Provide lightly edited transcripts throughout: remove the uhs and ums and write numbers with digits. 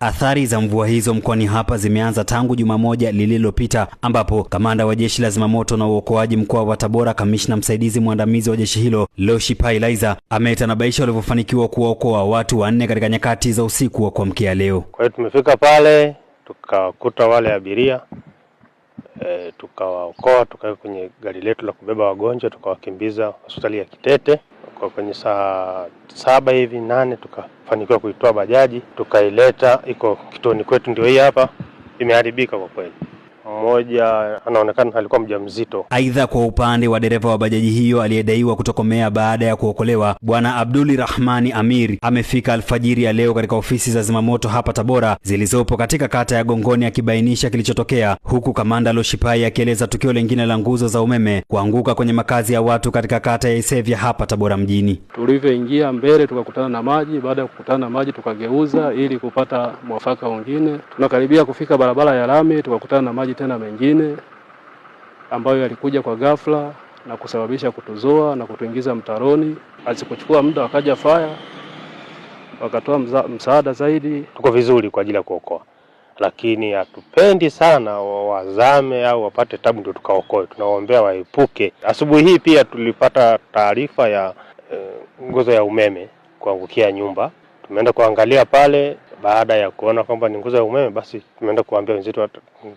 Athari za mvua hizo mkoani hapa zimeanza tangu juma moja lililopita, ambapo kamanda wa jeshi la zimamoto na uokoaji mkoa wa Tabora, kamishna msaidizi mwandamizi wa jeshi hilo Loshipai Laizer, ametanabaisha walivyofanikiwa kuwaokoa watu 4 katika nyakati za usiku wa kuamkia leo. Kwa hiyo tumefika pale tukakuta wale abiria tukawaokoa, tukaweka kwenye gari letu la kubeba wagonjwa, tukawakimbiza hospitali ya Kitete. Kwa kwenye saa 7 hivi 8 tukafanikiwa kuitoa bajaji, tukaileta, iko kituoni kwetu, ndio hii hapa. Imeharibika kwa kweli. Mmoja anaonekana alikuwa mjamzito. Aidha, kwa upande wa dereva wa bajaji hiyo aliyedaiwa kutokomea baada ya kuokolewa, Bwana Abduli Rahmani Amir amefika alfajiri ya leo katika ofisi za zimamoto hapa Tabora zilizopo katika kata ya Gongoni, akibainisha kilichotokea, huku kamanda Loshipai akieleza tukio lingine la nguzo za umeme kuanguka kwenye makazi ya watu katika kata ya Isevya hapa Tabora mjini. Tulivyoingia mbele tukakutana na maji, baada ya kukutana na maji tukageuza ili kupata mwafaka mwingine. Tunakaribia kufika barabara ya lami tukakutana na maji tena mengine ambayo yalikuja kwa ghafla na kusababisha kutuzoa na kutuingiza mtaroni. Asikuchukua muda wakaja fire wakatoa msaada zaidi. Tuko vizuri kwa ajili ya kuokoa, lakini hatupendi sana wazame au wapate tabu ndio tukaokoe. Tunawaombea waepuke. Asubuhi hii pia tulipata taarifa ya nguzo ya umeme kuangukia nyumba. Tumeenda kuangalia pale, baada ya kuona kwamba ni nguzo ya umeme, basi tumeenda kuambia wenzetu wa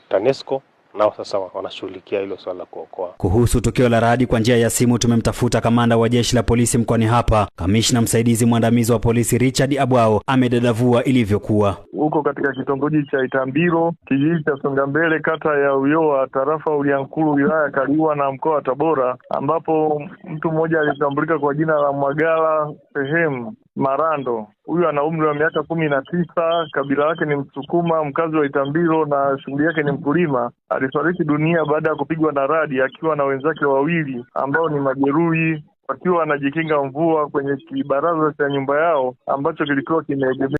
TANESCO, nao sasa wanashughulikia hilo swala la kuokoa. Kuhusu tukio la radi, kwa njia ya simu tumemtafuta kamanda wa jeshi la polisi mkoani hapa, kamishna msaidizi mwandamizi wa polisi Richard Abwao, amedadavua ilivyokuwa. Huko katika kitongoji cha Itambiro, kijiji cha Songambele, kata ya Uyoa, tarafa Uliankuru, wilaya Kaliua na mkoa wa Tabora, ambapo mtu mmoja alitambulika kwa jina la Mwagala Sehemu Marando. Huyu ana umri wa miaka 19, kabila lake ni Msukuma, mkazi wa Itambiro na shughuli yake ni mkulima. Alifariki dunia baada ya kupigwa na radi akiwa na wenzake wawili ambao ni majeruhi, wakiwa wanajikinga mvua kwenye kibaraza cha nyumba yao ambacho kilikuwa kimeegemea